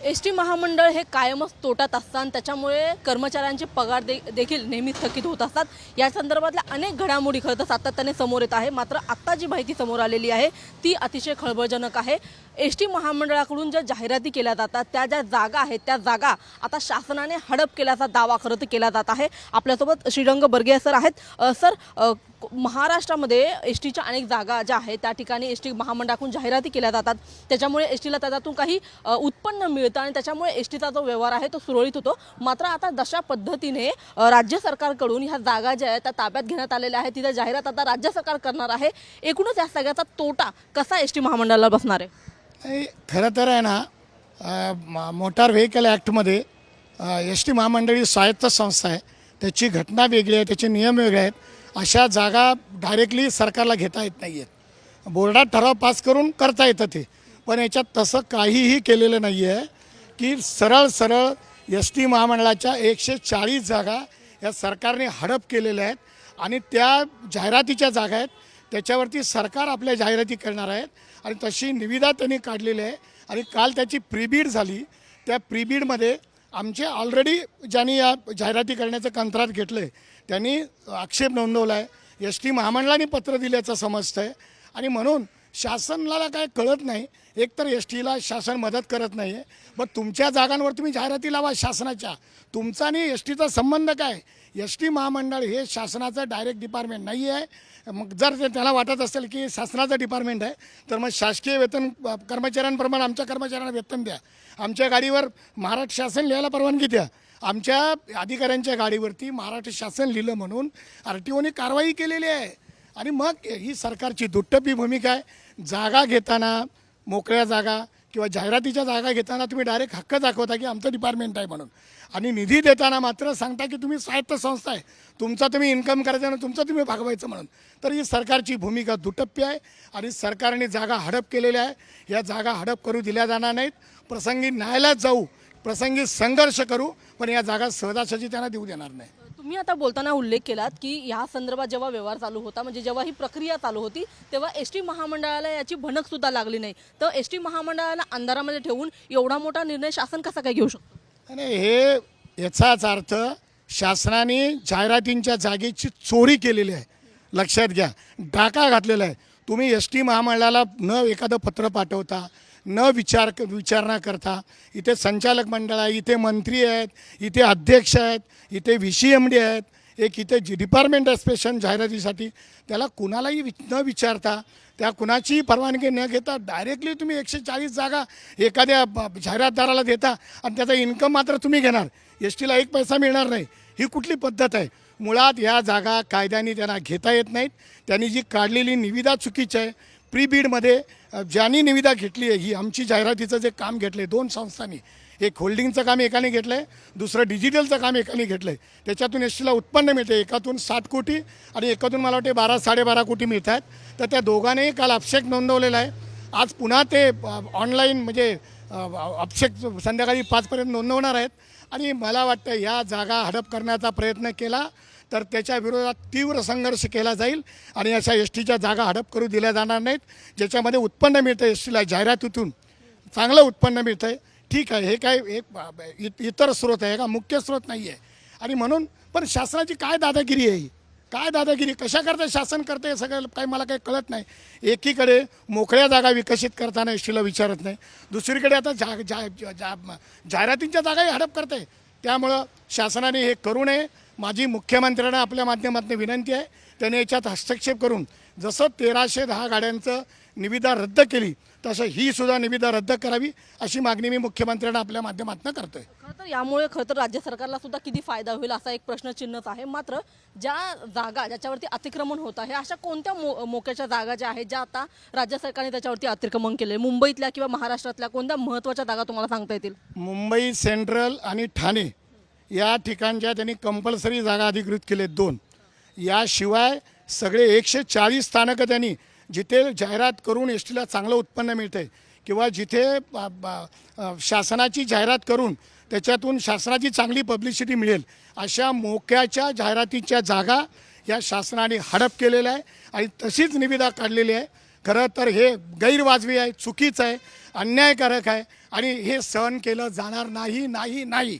ST. महामंडळ हे कायमच तोट्यात असतात आणि त्याच्यामुळे कर्मचाऱ्यांचे पगार देखील नेहमी थकीत होत असतात। या संदर्भातल्या अनेक घडामोडी खरं तर सातत्याने समोर येत आहे। मात्र आता जी माहिती समोर आलेली आहे ती अतिशय खळबळजनक आहे। एस.टी. महामंडळाकडून ज्या जाहिराती केल्या जातात त्या ज्या जागा आहेत त्या जागा आता शासनाने हडप केल्याचा दावा खरं तर केला जात आहे। आपल्यासोबत श्रीरंग बर्गे सर आहेत। सर, महाराष्ट्रामध्ये एस.टीच्या अनेक जागा ज्या आहेत त्या ठिकाणी एस.टी. महामंडळाकडून जाहिराती केल्या जातात, त्याच्यामुळे एस.टीला त्यातून काही उत्पन्न मिळतं आणि त्याच्यामुळे एस.टीचा जो व्यवहार आहे तो सुरळीत होतो। मात्र आता जशा पद्धतीने राज्य सरकारकडून ह्या जागा ज्या आहेत त्या ताब्यात घेण्यात आलेल्या आहेत, तिथे जाहिरात आता राज्य सरकार करणार आहे। एकूणच या सगळ्याचा तोटा कसा एस.टी. महामंडळाला बसणार आहे? खरं तर आहे ना, मोटार व्हेकल ॲक्टमध्ये एस.टी. महामंडळ ही स्वायत्त संस्था आहे, त्याची घटना वेगळी आहे, त्याचे नियम वेगळे आहेत। अशा जागा डायरेक्टली सरकारला घेता येत नाही आहेत, बोर्डात ठराव पास करून करता येतं ते, पण याच्यात तसं काहीही केलेलं नाही आहे की सरळ एस.टी. महामंडळाच्या 140 जागा या सरकारने हडप केलेल्या आहेत आणि त्या जाहिरातीच्या जागा आहेत, त्याच्यावरती सरकार आपल्या जाहिराती करणार आहेत आणि तशी निविदा त्यांनी काढलेली आहे आणि काल त्याची प्रीबीड झाली। त्या प्रीबीडमध्ये आमचे ऑलरेडी ज्यांनी या जाहिराती करण्याचं कंत्राट घेतलं आहे त्यांनी आक्षेप नोंदवला आहे, एस.टी. महामंडळाने पत्र दिल्याचं समजतं आहे आणि म्हणून शासनाला काय कळत नाही। एकतर एस.टीला शासन मदत करत नाही आहे, मग तुमच्या जागांवर तुम्ही जाहिराती लावा शासनाच्या, तुमचा आणि एस.टीचा संबंध काय? एस.टी. महामंडळ हे शासनाचं डायरेक्ट डिपार्टमेंट नाही आहे। मग जर त्याला वाटत असेल की शासनाचं डिपार्टमेंट आहे तर मग शासकीय वेतन कर्मचाऱ्यांप्रमाणे आमच्या कर्मचाऱ्यांना वेतन द्या, आमच्या गाडीवर महाराष्ट्र शासन लिहायला परवानगी द्या। आमच्या अधिकाऱ्यांच्या गाडीवरती महाराष्ट्र शासन लिहिलं म्हणून RTOने कारवाई केलेली आहे आणि मग ही सरकारची दुट्टपी भूमिका आहे। जागा घेताना, मोकळ्या जागा किंवा जाहिरातीच्या जागा घेताना तुम्ही डायरेक्ट हक्क दाखवता की आमचं डिपार्टमेंट आहे म्हणून, आणि निधी देताना मात्र सांगता की तुम्ही स्वायत्त संस्था आहे, तुमचा तुम्ही इन्कम करायचं आणि तुमचं तुम्ही भागवायचं म्हणून। तर ही सरकारची भूमिका दुटप्पी आहे आणि सरकारने जागा हडप केलेल्या आहे। या जागा हडप करू दिल्या जाणार नाहीत, प्रसंगी न्यायालयात जाऊ, प्रसंगी संघर्ष करू, पण या जागा सहजासहजी त्यांना देऊ देणार नाही। तुम्ही आता बोलताना उल्लेख केलात की या संदर्भात जेव्हा व्यवहार चालू होता, म्हणजे जेव्हा ही प्रक्रिया चालू होती तेव्हा एस.टी. महामंडळाला याची भनक सुद्धा लागली नाही, तर एस.टी. महामंडळाला अंधारामध्ये ठेवून एवढा मोठा निर्णय शासन कसा काय घेऊ शकतो? आणि हे याचाच अर्थ शासनाने जाहिरातींच्या जागेची चोरी केलेली आहे, लक्षात घ्या, डाका घातलेला आहे। तुम्ही एस.टी. महामंडळाला न एखादं पत्र पाठवता, न विचारणा करता, इथे संचालक मंडळ आहे, इथे मंत्री आहेत, इथे अध्यक्ष आहेत, इथे VCMD आहेत, एक इथे डिपार्टमेंट आहे स्पेशल जाहिरातीसाठी, त्याला कुणालाही न विचारता, त्या कुणाचीही परवानगी न घेता डायरेक्टली तुम्ही 140 जागा एखाद्या जाहिरातदाराला देता आणि त्याचा इन्कम मात्र तुम्ही घेणार, एस.टीला एक पैसा मिळणार नाही। ही कुठली पद्धत आहे? मुळात या जागा कायद्याने त्यांना घेता येत नाहीत। त्यांनी जी काढलेली निविदा चुकीची आहे। प्रीबीडमध्ये ज्यांनी निविदा घेतली आहे, ही आमची जाहिरातीचं जे काम घेतलं आहे 2 संस्थांनी, एक होल्डिंगचं काम एकाने घेतलं आहे, दुसरं डिजिटलचं काम एकाने घेतलं आहे, त्याच्यातून एस.टीला उत्पन्न मिळते, एकातून 60 कोटी आणि एकातून मला वाटते 12-12.5 कोटी मिळत आहेत। तर त्या दोघांनाही काल अभिषेक नोंदवलेला आहे। आज पुन्हा ते ऑनलाईन म्हणजे अभिषेक संध्याकाळी 5पर्यंत नोंदवणार आहेत आणि मला वाटतं या जागा हडप करण्याचा प्रयत्न केला तर त्याच्या विरोधात तीव्र संघर्ष केला जाईल आणि अशा एस.टीच्या जागा हडप करू दिल्या जाणार नाहीत, ज्याच्यामध्ये उत्पन्न मिळतं एस.टीला जाहिरातीतून चांगलं उत्पन्न मिळतं आहे। ठीक आहे, हे काय एक इतर स्रोत आहे का, मुख्य स्रोत नाही आहे। आणि म्हणून पण शासनाची काय दादागिरी आहे, काय दादागिरी कशा करता शासन करतं हे सगळं काही मला काही कळत नाही। एकीकडे मोकळ्या जागा विकसित करताना एस.टीला विचारत नाही, दुसरीकडे आता जाहिरातींच्या जागाही हडप करते। त्यामुळं शासनाने हे करू नये। माझी मुख्यमंत्र्यांना आपल्या माध्यमातून विनंती आहे, त्याने याच्यात हस्तक्षेप करून जसं 1310 गाड्यांचं निविदा रद्द केली तसं ही सुद्धा निविदा रद्द करावी, अशी मागणी मी मुख्यमंत्र्यांना आपल्या माध्यमातून करतोय। खरं तर यामुळे खरं तर राज्य सरकारला सुद्धा किती फायदा होईल असा एक प्रश्नचिन्हच आहे। मात्र ज्या जागा ज्याच्यावरती अतिक्रमण होत आहे अशा कोणत्या मोक्याच्या जागा ज्या आहेत ज्या आता राज्य सरकारने त्याच्यावरती अतिक्रमण केले, मुंबईतल्या किंवा महाराष्ट्रातल्या कोणत्या महत्त्वाच्या जागा तुम्हाला सांगता येतील? मुंबई सेंट्रल आणि ठाणे या ठिकाणच्या त्यांनी कंपल्सरी जागा अधिकृत केले 2, याशिवाय सगळे 140 स्थानकं त्यांनी जिथे जाहिरात करून एस.टीला चांगलं उत्पन्न मिळतं आहे किंवा जिथे शासनाची जाहिरात करून त्याच्यातून शासनाची चांगली पब्लिसिटी मिळेल अशा मोक्याच्या जाहिरातीच्या जागा या शासनाने हडप केलेल्या आहे आणि तशीच निविदा काढलेली आहे। खरं तर हे गैरवाजवी आहे, चुकीचं आहे, अन्यायकारक आहे आणि हे सहन केलं जाणार नाही नाही नाही.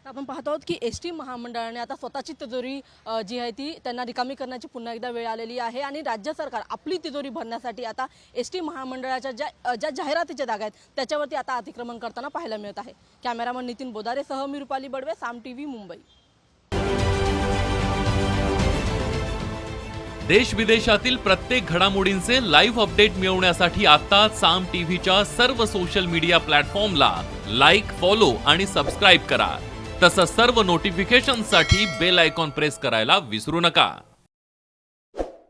आपण पाहतो आहोत की एस टी महामंडळाने आता स्वतःची तिजोरी जी आहे ती त्यांना रिकामी करण्याची पुन्हा एकदा वेळ आलेली आहे आणि राज्य सरकार आपली तिजोरी भरण्यासाठी आता एस टी महामंडळाच्या ज्या जाहिरातीच्या जागा आहेत त्याच्यावरती आता अतिक्रमण करताना पाहायला मिळत आहे. कॅमेरामन नितीन बोदारेसह मी रुपाली बडवे, साम टीव्ही, मुंबई. देश विदेशातील प्रत्येक घडामोडींचे लाईव्ह अपडेट मिळवण्यासाठी आता साम टीव्हीच्या सर्व सोशल मीडिया प्लॅटफॉर्मला लाईक, फॉलो आणि सबस्क्राईब करा. तसंच सर्व नोटिफिकेशनसाठी बेल आयकॉन प्रेस करायला विसरू नका.